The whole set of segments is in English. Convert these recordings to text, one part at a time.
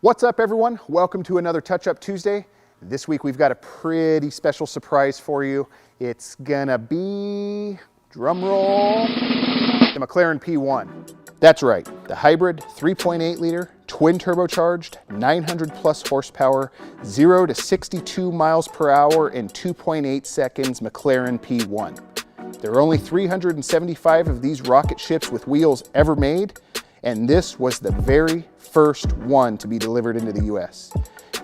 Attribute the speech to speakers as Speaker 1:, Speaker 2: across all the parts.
Speaker 1: What's up, everyone? Welcome to another Touch Up Tuesday. This week we've got a pretty special surprise for you. It's gonna be, drum roll, the McLaren P1. That's right, the hybrid 3.8 liter, twin turbocharged, 900 plus horsepower, 0 to 62 miles per hour in 2.8 seconds McLaren P1. There are only 375 of these rocket ships with wheels ever made, and this was the very first one to be delivered into the US.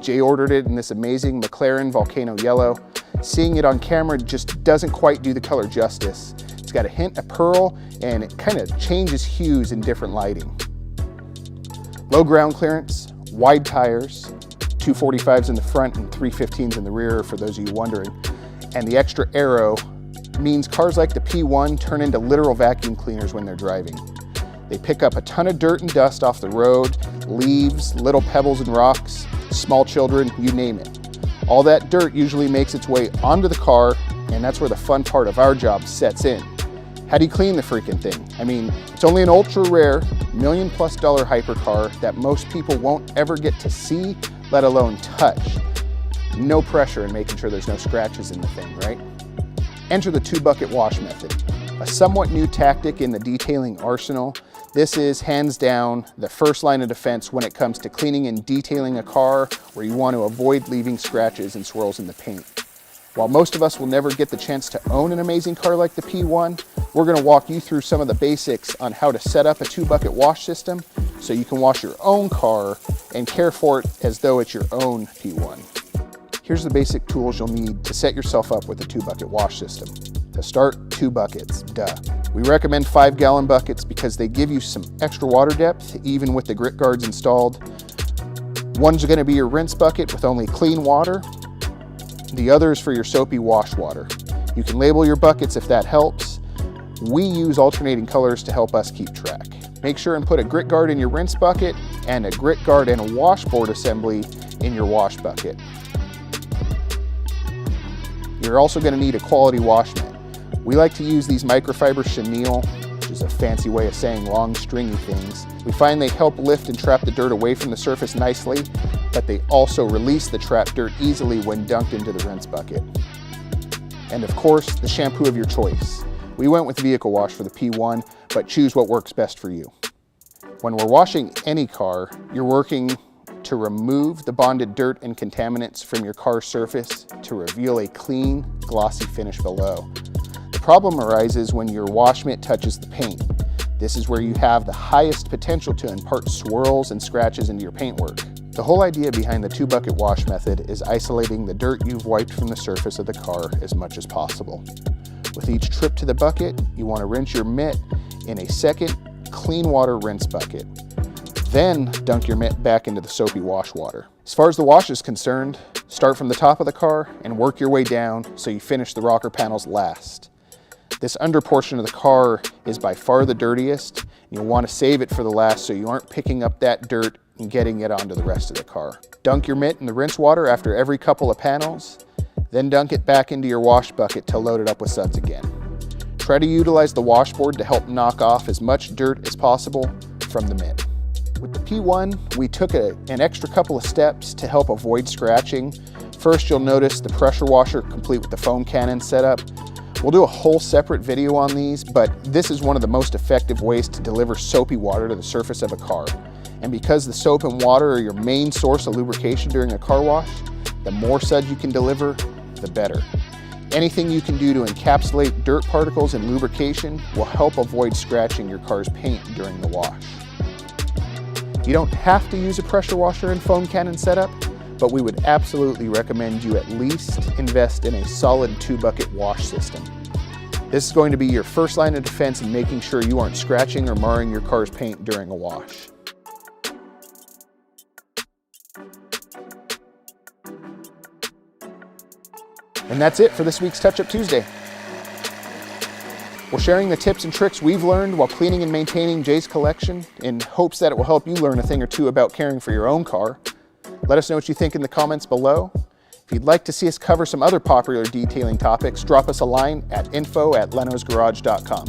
Speaker 1: Jay ordered it in this amazing McLaren Volcano Yellow. Seeing it on camera just doesn't quite do the color justice. It's got a hint of pearl and it kind of changes hues in different lighting. Low ground clearance, wide tires, 245s in the front and 315s in the rear for those of you wondering. And the extra aero means cars like the P1 turn into literal vacuum cleaners when they're driving. They pick up a ton of dirt and dust off the road, leaves, little pebbles and rocks, small children, you name it. All that dirt usually makes its way onto the car, and that's where the fun part of our job sets in. How do you clean the freaking thing? I mean, it's only an ultra rare $1 million+ hypercar that most people won't ever get to see, let alone touch. No pressure in making sure there's no scratches in the thing, right? Enter the 2-bucket wash method. A somewhat new tactic in the detailing arsenal. This is hands down the first line of defense when it comes to cleaning and detailing a car where you want to avoid leaving scratches and swirls in the paint. While most of us will never get the chance to own an amazing car like the P1, we're going to walk you through some of the basics on how to set up a 2-bucket wash system so you can wash your own car and care for it as though it's your own P1. Here's the basic tools you'll need to set yourself up with a 2-bucket wash system. To start, 2 buckets, duh. We recommend 5-gallon buckets because they give you some extra water depth, even with the grit guards installed. One's gonna be your rinse bucket with only clean water. The other is for your soapy wash water. You can label your buckets if that helps. We use alternating colors to help us keep track. Make sure and put a grit guard in your rinse bucket and a grit guard and a washboard assembly in your wash bucket. You're also gonna need a quality wash mat. We like to use these microfiber chenille, which is a fancy way of saying long stringy things. We find they help lift and trap the dirt away from the surface nicely, but they also release the trapped dirt easily when dunked into the rinse bucket. And of course, the shampoo of your choice. We went with vehicle wash for the P1, but choose what works best for you. When we're washing any car, you're working to remove the bonded dirt and contaminants from your car's surface to reveal a clean, glossy finish below. The problem arises when your wash mitt touches the paint. This is where you have the highest potential to impart swirls and scratches into your paintwork. The whole idea behind the 2-bucket wash method is isolating the dirt you've wiped from the surface of the car as much as possible. With each trip to the bucket, you want to rinse your mitt in a second clean water rinse bucket. Then dunk your mitt back into the soapy wash water. As far as the wash is concerned, start from the top of the car and work your way down so you finish the rocker panels last. This under portion of the car is by far the dirtiest. You'll want to save it for the last so you aren't picking up that dirt and getting it onto the rest of the car. Dunk your mitt in the rinse water after every couple of panels, then dunk it back into your wash bucket to load it up with suds again. Try to utilize the washboard to help knock off as much dirt as possible from the mitt. With the P1, we took an extra couple of steps to help avoid scratching. First, you'll notice the pressure washer complete with the foam cannon setup. We'll do a whole separate video on these, but this is one of the most effective ways to deliver soapy water to the surface of a car. And because the soap and water are your main source of lubrication during a car wash, the more suds you can deliver, the better. Anything you can do to encapsulate dirt particles and lubrication will help avoid scratching your car's paint during the wash. You don't have to use a pressure washer and foam cannon setup, but we would absolutely recommend you at least invest in a solid 2-bucket wash system. This is going to be your first line of defense in making sure you aren't scratching or marring your car's paint during a wash. And that's it for this week's Touch Up Tuesday. We're sharing the tips and tricks we've learned while cleaning and maintaining Jay's collection in hopes that it will help you learn a thing or two about caring for your own car. Let us know what you think in the comments below. If you'd like to see us cover some other popular detailing topics, drop us a line at info@lenosgarage.com.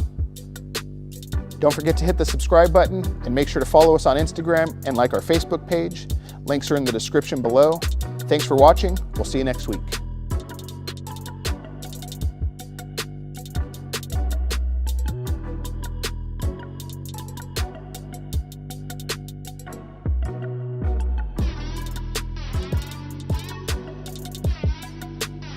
Speaker 1: Don't forget to hit the subscribe button and make sure to follow us on Instagram and like our Facebook page. Links are in the description below. Thanks for watching. We'll see you next week.